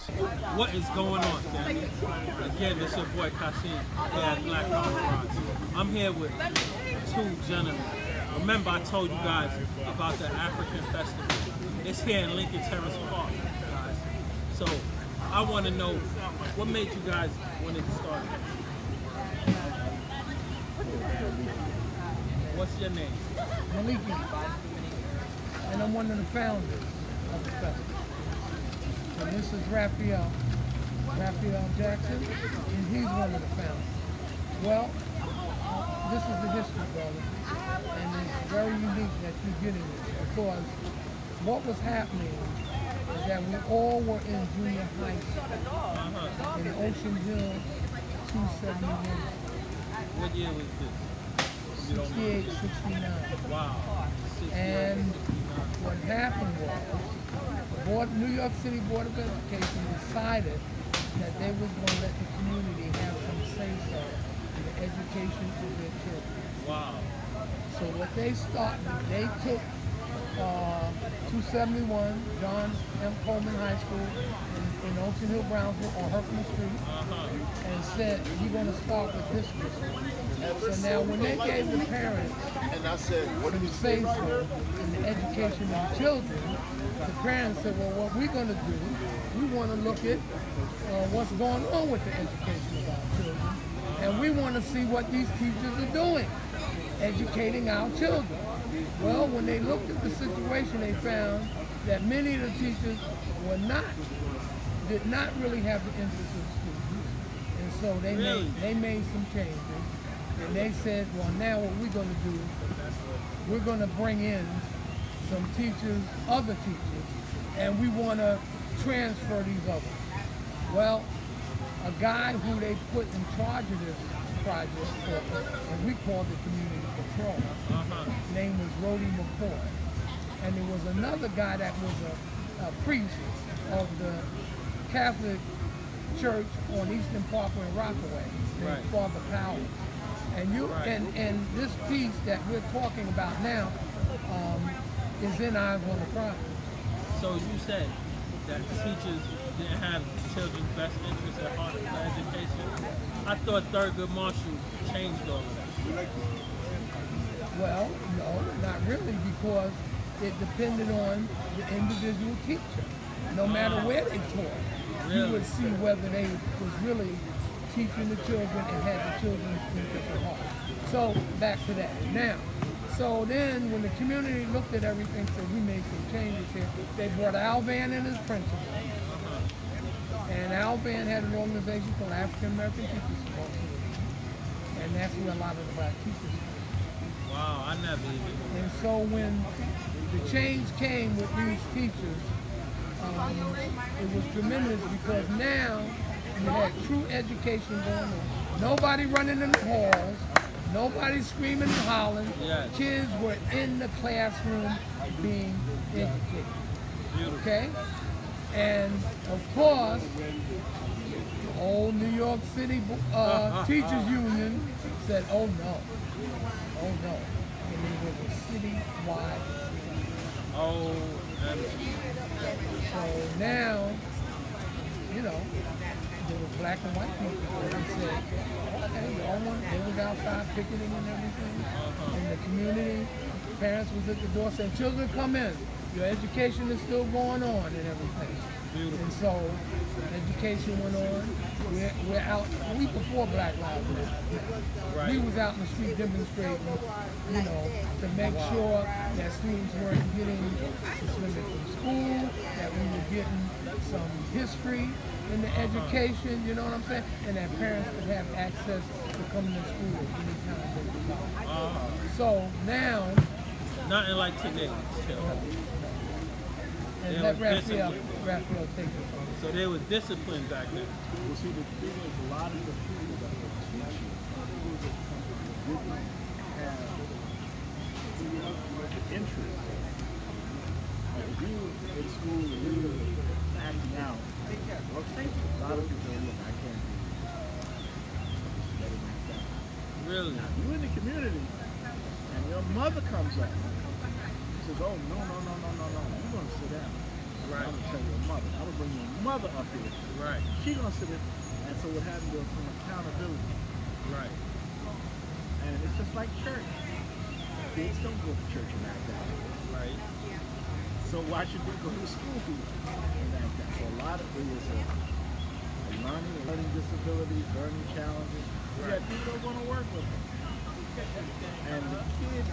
What is going on, family? Again, this your boy Kasim here at Black Restaurants. I'm here with two gentlemen. Remember, I told you guys about the African Festival. It's here in Lincoln Terrace Park, guys. So I want to know what made you guys want to start it. What's your name? Maliki, and I'm one of the founders of the festival. And this is Raphael Jackson, and he's one of the founders. Well, this is the history, brother, and it's very unique that you're getting this because what was happening is that we all were in junior high school in Ocean Hill 271. What year was this? 68, 69. Wow. And what happened was, New York City Board of Education decided that they was going to let the community have some say-so in the education of their children. Wow. So what they started, they took 271 John M. Coleman High School in Ocean Hill, Brownsville on Herkimer Street, and said, you're going to start with this district. So now when they gave the parents And I said, what did you say? say-so in the education of the children, the parents said, well, what we're going to do, we want to look at what's going on with the education of our children, and we want to see what these teachers are doing, educating our children. Well, when they looked at the situation, they found that many of the teachers did not really have the interest of students, and so they made some changes, and they said, well, now what we're going to do, we're going to bring in some teachers, other teachers, and we want to transfer these others. Well, a guy who they put in charge of this project, and we called it Community Patrol, his name was Rody McCoy. And there was another guy that was a priest of the Catholic Church on Eastern Parkway in Rockaway, named Father Powers. And this piece that we're talking about now is in Eyes on the Prize. So you said that teachers didn't have children's best interests at heart for education. I thought Thurgood Marshall changed all of that. Well, no, not really, because it depended on the individual teacher. No matter where they taught, you would see whether they was really teaching the children and had the children's interest at heart. So back to that. Now, so then when the community looked at everything, said we made some changes here, they brought Al Van in as principal. And Al Van had an organization called African American Teachers Association. And that's where a lot of the black teachers came. Wow, I never even. And so when the change came with these teachers, it was tremendous because now you had true education going on. Nobody running in the halls, nobody screaming and hollering. Yes. Kids were in the classroom being educated. Beautiful. Okay? And of course, the old New York City Teachers Union said, oh no. And it was a citywide. Oh, So now, you know, there was black and white people there and said, okay, they was outside picketing and everything. In the community, parents was at the door saying, children come in. Your education is still going on and everything. Beautiful. And so education went on. We're out a week before Black Lives Matter. We was out in the street demonstrating, you know, to make sure that students weren't getting suspended from school, that we were getting some history in the education, you know what I'm saying? And that parents could have access to coming to school anytime they desire. So now, nothing like today. and There let was Raphael take it from me. So there was discipline back then. Well, see, the thing is, a lot of the people that were teaching didn't have the interest. Like, if you were in school and you were acting out, a lot of people say, look, I can't do this. Let it act out. Really? Now, you in the community, and your mother comes up, says, oh, no, you're going to sit down. Right. I'm gonna tell your mother. I'm gonna bring your mother up here. Right. She gonna sit in. And so what happened was some accountability. Right. And it's just like church. Kids don't go to church and act out. Right. So why should they go to school and act out? So a lot of it was a learning disabilities, learning challenges. You got people that want to work with them. And the kids,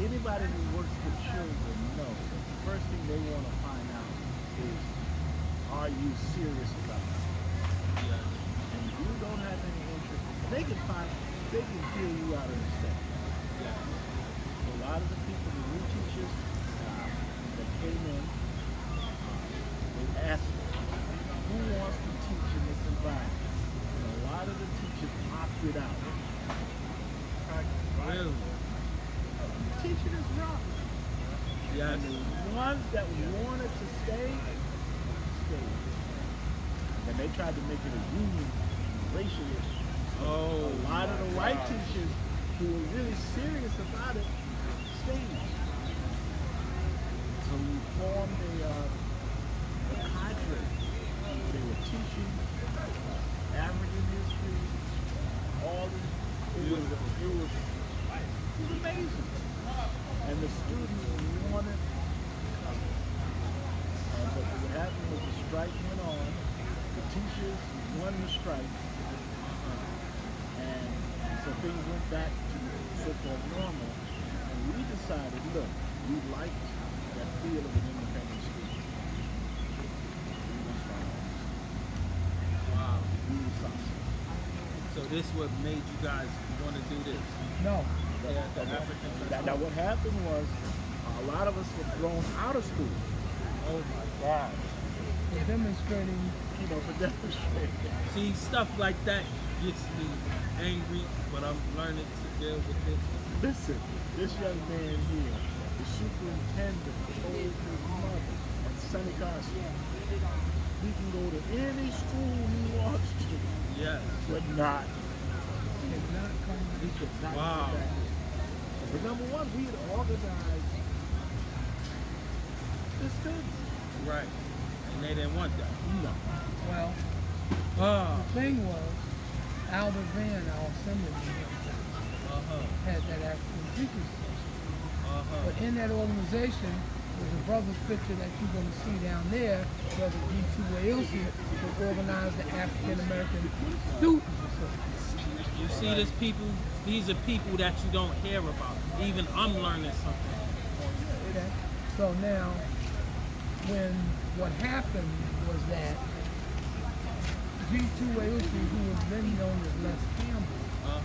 anybody who works with children knows that the first thing they want to find out is, are you serious about it? Yeah. And you don't have any interest. They can feel you out of the step. Yeah. A lot of the people, the new teachers that came in, they asked who wants to teach in this environment. And a lot of the teachers opted out. Really? Teaching is rough. Yes. And the ones that wanted to stay, stayed. And they tried to make it a union, racial issue. Oh. A lot of the my white gosh. teachers who were really serious about it stayed. So we formed a cadre. They were teaching African history, all this. It was amazing. And the students wanted to come. But what happened was the strike went on. The teachers won the strike. And so things went back to so-called normal. And we decided, look, we liked that feel of an independent school. Wow. We decided. So this what made you guys want to do this? No. Yeah, the African Now what happened was a lot of us were thrown out of school. Oh my God. For demonstrating. For demonstrating. See, stuff like that gets me angry, but I'm learning to deal with it. Listen, this young man here, the superintendent, told his mother at Sunny Carson, he can go to any school he wants to, Yes. but not. Cannot come He could not Wow. go back. But number one, we had organized the students. Right. And they didn't want that. No. Well, Ah. the thing was, Albert Van, our assemblyman, had that African Teachers Association. But in that organization, there's a brother's picture that you're going to see down there, Brother G.T. Wailsi, who organized the African American Students Association. You see this people, these are people that you don't hear about. Even I'm learning something. Okay. So now, when what happened was that G.T. Wailsi, who was then known as Les Campbell,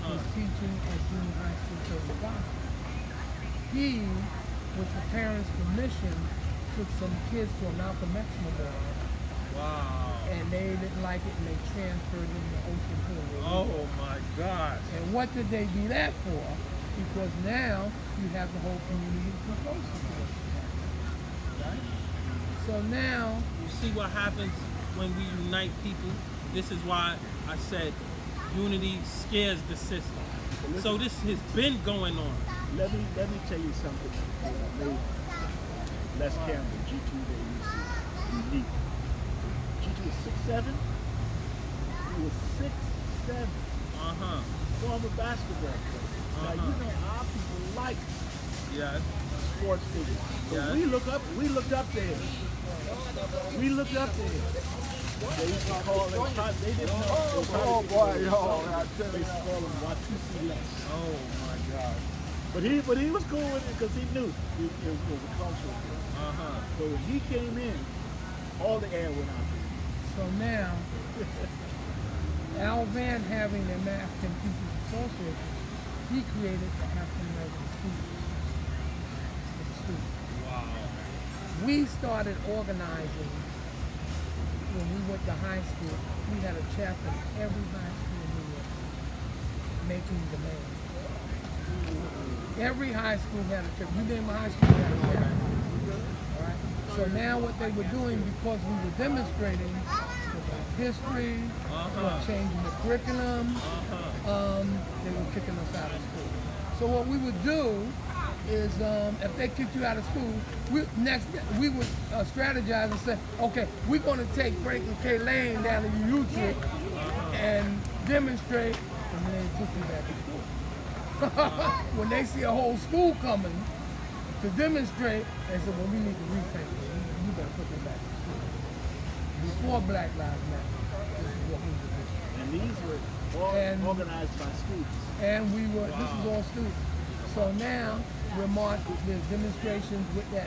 was teaching at Junior High School 35. He, with the parents' permission, took some kids to a Malcolm X memorial, Wow. and they didn't like it, and they transferred them to Ocean Hill. Oh my God. And what did they do that for? Because now you have the whole community to close to it. Right? So now, You see what happens when we unite people? This is why I said unity scares the system. So this has been going on. Let me tell you something that made Les Campbell, G2 unique. G2 was 6'7". He was 6'7". Former basketball player. Now you know our people like Yes. sports figures. So Yeah. we looked up to him. We looked up to him. They used to call him, they didn't know. Oh boy, yo, I tell They you. used to call him Watusi Les. Oh my God. But he was cool with it because he knew it was a cultural thing. So when he came in, all the air went out to him. So now, Al Van having the African Teachers Association, he created the African American Students. Wow. We started organizing when we went to high school. We had a chapter in every high school in New York making demands. Every high school had a chapter. You name a high school had a chapter. All right. So now what they were doing, because we were demonstrating history, we were changing the curriculum, they were kicking us out of school. So what we would do is if they kick you out of school, we would strategize and say, okay, we're going to take Franklin K. Lane down to Utrecht and demonstrate, and then they took you back to school. When they see a whole school coming to demonstrate, they said, well, we need to rethink it. You better put them back to school. Before Black Lives Matter, this is what we would do. And these were all organized by students. And we were, this is all students. So now we're marching, there's demonstrations with the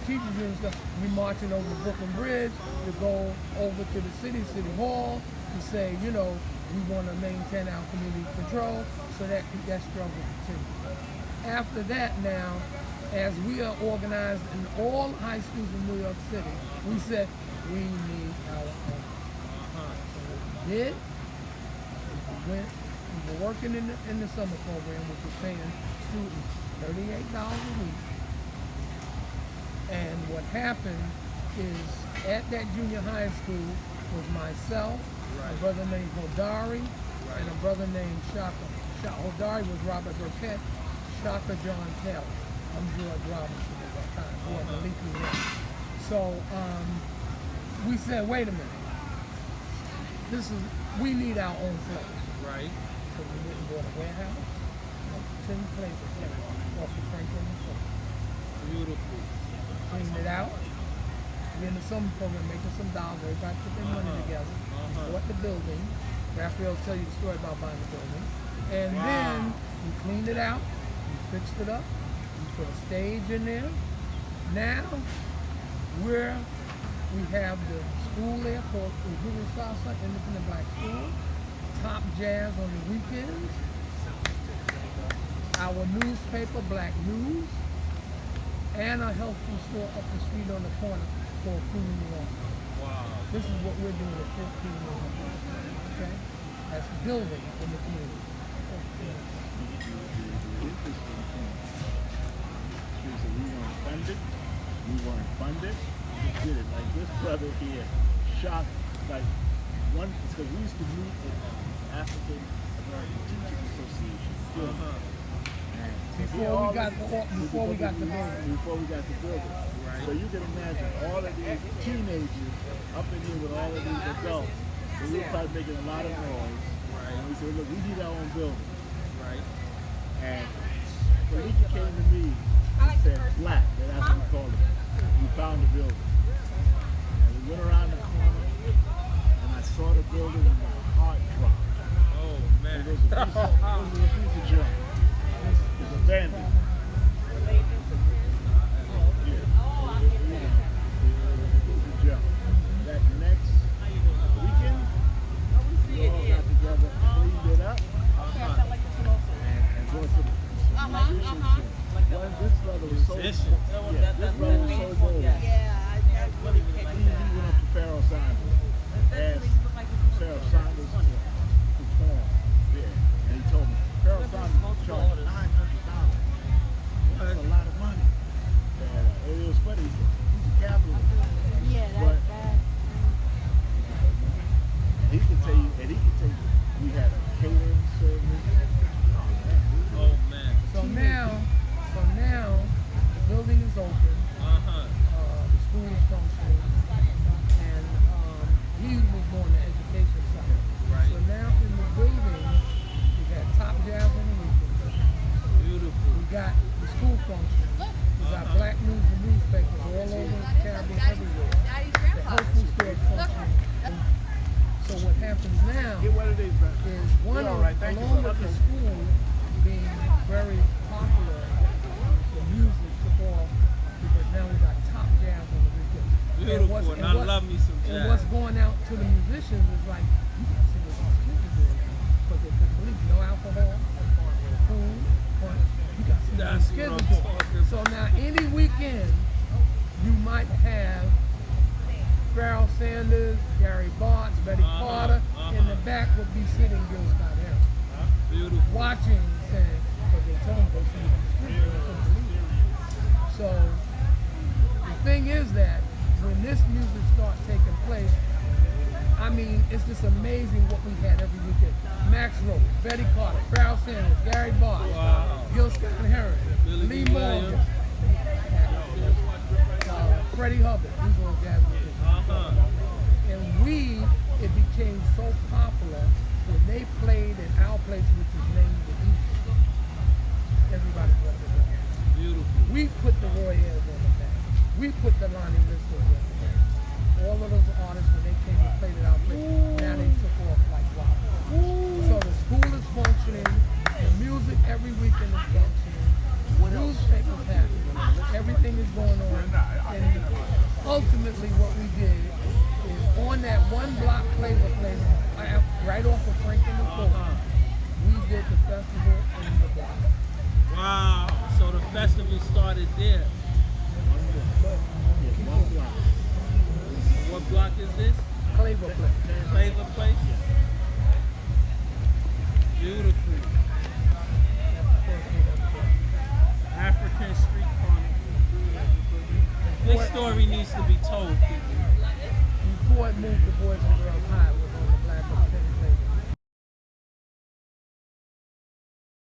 teachers and stuff. We're marching over the Brooklyn Bridge to go over to the city hall to say, you know, we want to maintain our community control so that struggle continues. After that now, as we are organized in all high schools in New York City, we said we need our own. So what we did, we were working in the summer program, which was paying students $38 a week. And what happened is at that junior high school was myself, a brother named Hodari, and a brother named Shaka. Hodari was Robert Burkett, Shaka John Taylor. I'm George Robinson at that time, who had the leaky name. So we said, wait a minute, we need our own place. Right. So we went and bought a warehouse, 10 places off the Franklin and Fulton. Beautiful. Cleaned it out. We in the summer program making some dollars. Everybody put their money together. We bought the building. Raphael will tell you the story about buying the building. And then we cleaned it out. We fixed it up. We put a stage in there. Now we have the school there called Uhuru Salsa Independent Black School. Top Jazz on the weekends. Our newspaper, Black News, and a health food store up the street on the corner called Food and Water. Wow. This is what we're doing at 15 years old. Okay? That's building in the community. The interesting thing is that we weren't funded. We did it. Like this brother here, shocked, like one, because we used to meet at African American Teachers Association. Before we got the building. Before we got the building. Right. So you can imagine all of these teenagers up in here with all of these adults. So we were probably making a lot of noise. Right. And we said, look, we need our own building. Right. And Malika came to me and said, Black, that's what we called it. We found the building. And we went around the corner and I saw the building and my heart dropped. Oh man. It was a piece of junk. It's abandoned. That next weekend, we all got together, cleaned it up, and brought some musicians. This brother was so bold. He went up to Pharaoh Sanders, asked Pharaoh Sanders to perform there, and he told me, Pharaoh Sanders charged $900. That's a lot of money. And it was funny. He's a capitalist. But he could tell you, we had a catering service. Oh man. So now the building is open. The school is functioning, and he was on the education side. Right. So now in the building, we got Top Jazz on the weekend. Beautiful. We got the school function. We got Black News and newspapers all over the Caribbean, everywhere. The health food store functioning. So what happens now is one of, along with the school being very popular, the music took off because now we got Top Jazz on the weekend. Beautiful, and I love me some jazz. And what's going out to the musicians is like, you gotta see what these kids are doing now. Because they couldn't believe no alcohol, food, fun. You gotta see what these kids are doing. So now any weekend, you might have Pharoah Sanders, Gary Bartz, Betty Carter. In the back would be sitting Gil Scott Heron. Beautiful. Watching, saying, but they told them, they couldn't believe it. So the thing is that when this music starts taking place, I mean, it's just amazing what we had every weekend. Max Rose, Betty Carter, Farrell Sanders, Gary Barr, Wow. Gil Scott Heron, Billy Lee D. Morgan, Williams. Freddie Hubbard. These were jazz musicians. And it became so popular when they played in our place, which is named the East. Everybody wanted to go. Beautiful. We put the Roy Ayers on the map. We put the Lonnie Listos on the map. All of those artists, when they came and played at our place, now they took off like wow. So the school is functioning, the music every weekend is functioning, newspapers happening, everything is going on. And ultimately what we did is on that one block flavor place, right off of Franklin and Fulton, we did the festival in the block. Wow. So the festival started there. What block is this? Flavor place. Flavor Place? Beautiful. African Street Carnival. This story needs to be told, people. Before it moved to Boys and Girls High, it was